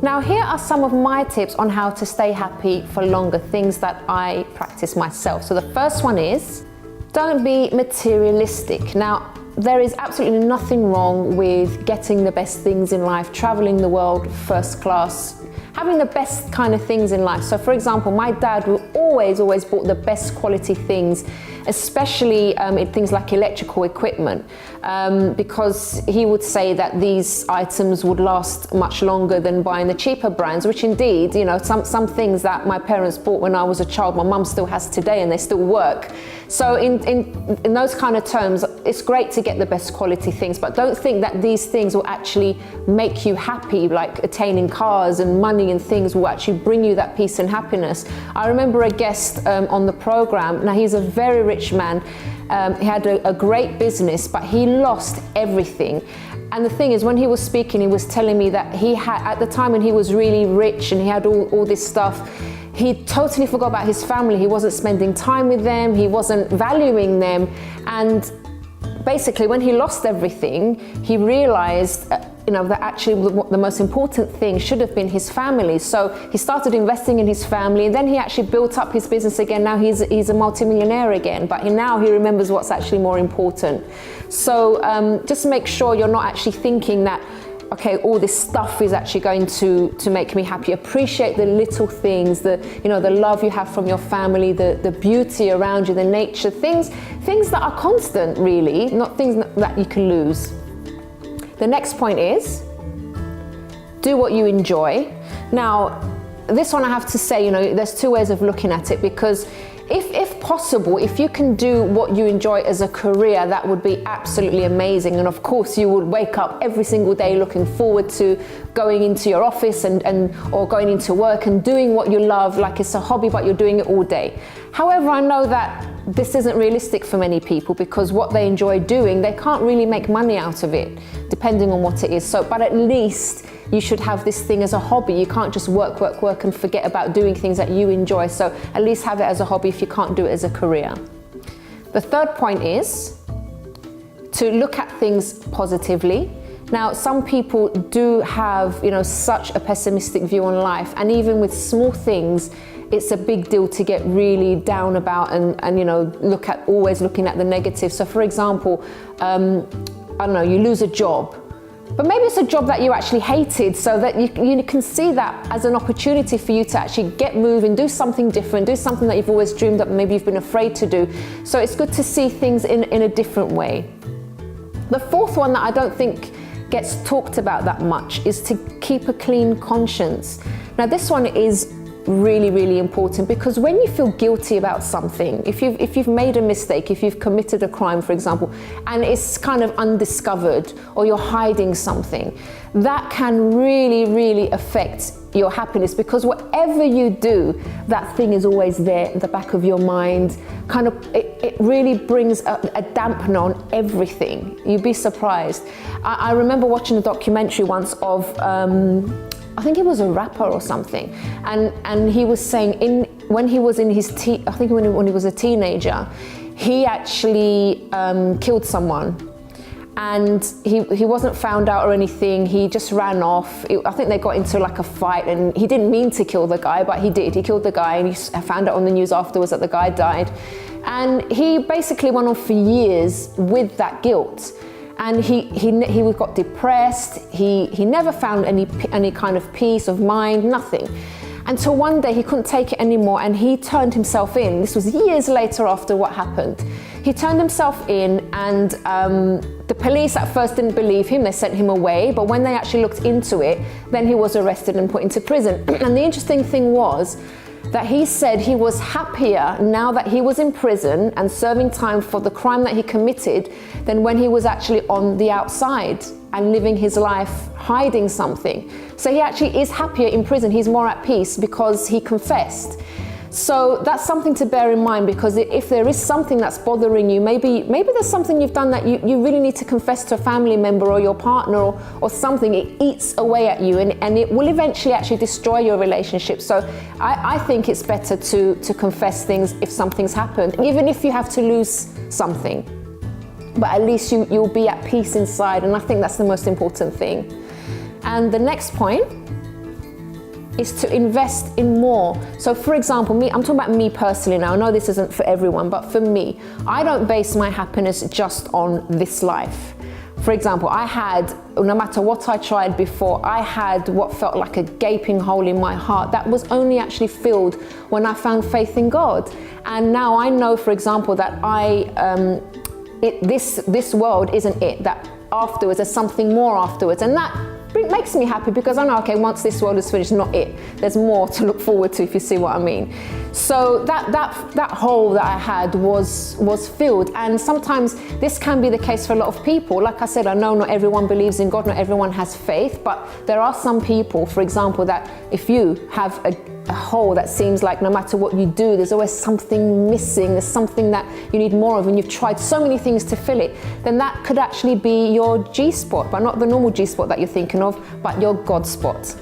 Now, here are some of my tips on how to stay happy for longer, things that I practice myself. So the first one is, don't be materialistic. Now, there is absolutely nothing wrong with getting the best things in life, traveling the world first class, having the best kind of things in life. So for example, my dad always bought the best quality things, especially in things like electrical equipment, because he would say that these items would last much longer than buying the cheaper brands, which indeed, you know, some things that my parents bought when I was a child, my mum still has today and they still work. So in those kind of terms, it's great to get the best quality things, but don't think that these things will actually make you happy, like attaining cars and money and things will actually bring you that peace and happiness. I remember a guest on the program. Now, he's a very rich man. He had a great business, but he lost everything. And the thing is, when he was speaking, he was telling me that he had, at the time when he was really rich and he had all this stuff, he totally forgot about his family. He wasn't spending time with them. He wasn't valuing them. And basically, when he lost everything, he realized that actually the most important thing should have been his family. So he started investing in his family, and then he actually built up his business again. Now he's a multimillionaire again, but now he remembers what's actually more important. So just make sure you're not actually thinking that, okay, all this stuff is actually going to make me happy. Appreciate the little things, the love you have from your family, the beauty around you, the nature, things that are constant, really, not things that you can lose. The next point is, do what you enjoy. Now, this one I have to say, there's two ways of looking at it, because if possible, if you can do what you enjoy as a career, that would be absolutely amazing. And of course, you would wake up every single day looking forward to going into your office or going into work and doing what you love, like it's a hobby, but you're doing it all day. However, I know that this isn't realistic for many people, because what they enjoy doing, they can't really make money out of it, depending on what it is. So, but at least you should have this thing as a hobby. You can't just work and forget about doing things that you enjoy. So at least have it as a hobby if you can't do it as a career. The third point is to look at things positively. Now, some people do have, such a pessimistic view on life, and even with small things, it's a big deal to get really down about and always looking at the negative. So for example, you lose a job, but maybe it's a job that you actually hated, so that you can see that as an opportunity for you to actually get moving, do something different, do something that you've always dreamed of, maybe you've been afraid to do. So it's good to see things in a different way. The fourth one that I don't think gets talked about that much is to keep a clean conscience. Now, this one is really, really important, because when you feel guilty about something, if you've made a mistake, if you've committed a crime, for example, and it's kind of undiscovered, or you're hiding something, that can really, really affect your happiness, because whatever you do, that thing is always there in the back of your mind. It really brings a dampener on everything. You'd be surprised. I remember watching a documentary once of I think he was a rapper or something, and he was saying when he was in his I think when he was a teenager, he actually killed someone, and he wasn't found out or anything. He just ran off. I think they got into like a fight, and he didn't mean to kill the guy, but he did. He killed the guy, and he found out on the news afterwards that the guy died, and he basically went on for years with that guilt. And he got depressed. He never found any kind of peace of mind, nothing. Until one day he couldn't take it anymore, and he turned himself in. This was years later after what happened. He turned himself in, and the police at first didn't believe him. They sent him away. But when they actually looked into it, then he was arrested and put into prison. And the interesting thing was that he said he was happier now that he was in prison and serving time for the crime that he committed than when he was actually on the outside and living his life hiding something. So he actually is happier in prison. He's more at peace because he confessed. So that's something to bear in mind, because if there is something that's bothering you, maybe there's something you've done that you really need to confess to a family member or your partner or something. It eats away at you, and it will eventually actually destroy your relationship. So I think it's better to confess things if something's happened, even if you have to lose something. But at least you'll be at peace inside, and I think that's the most important thing. And the next point is to invest in more. So for example, I'm talking about me personally now. I know this isn't for everyone, but for me, I don't base my happiness just on this life. For example, no matter what I tried before, I had what felt like a gaping hole in my heart that was only actually filled when I found faith in God. And now I know, for example, that this world isn't it, that afterwards there's something more afterwards, and that it makes me happy because I know, okay, once this world is finished, not it. There's more to look forward to, if you see what I mean. So that hole that I had was filled, and sometimes this can be the case for a lot of people. Like I said, I know not everyone believes in God, not everyone has faith, but there are some people, for example, that if you have a hole that seems like no matter what you do, there's always something missing, there's something that you need more of, and you've tried so many things to fill it, then that could actually be your G spot, but not the normal G spot that you're thinking of, but your God spot.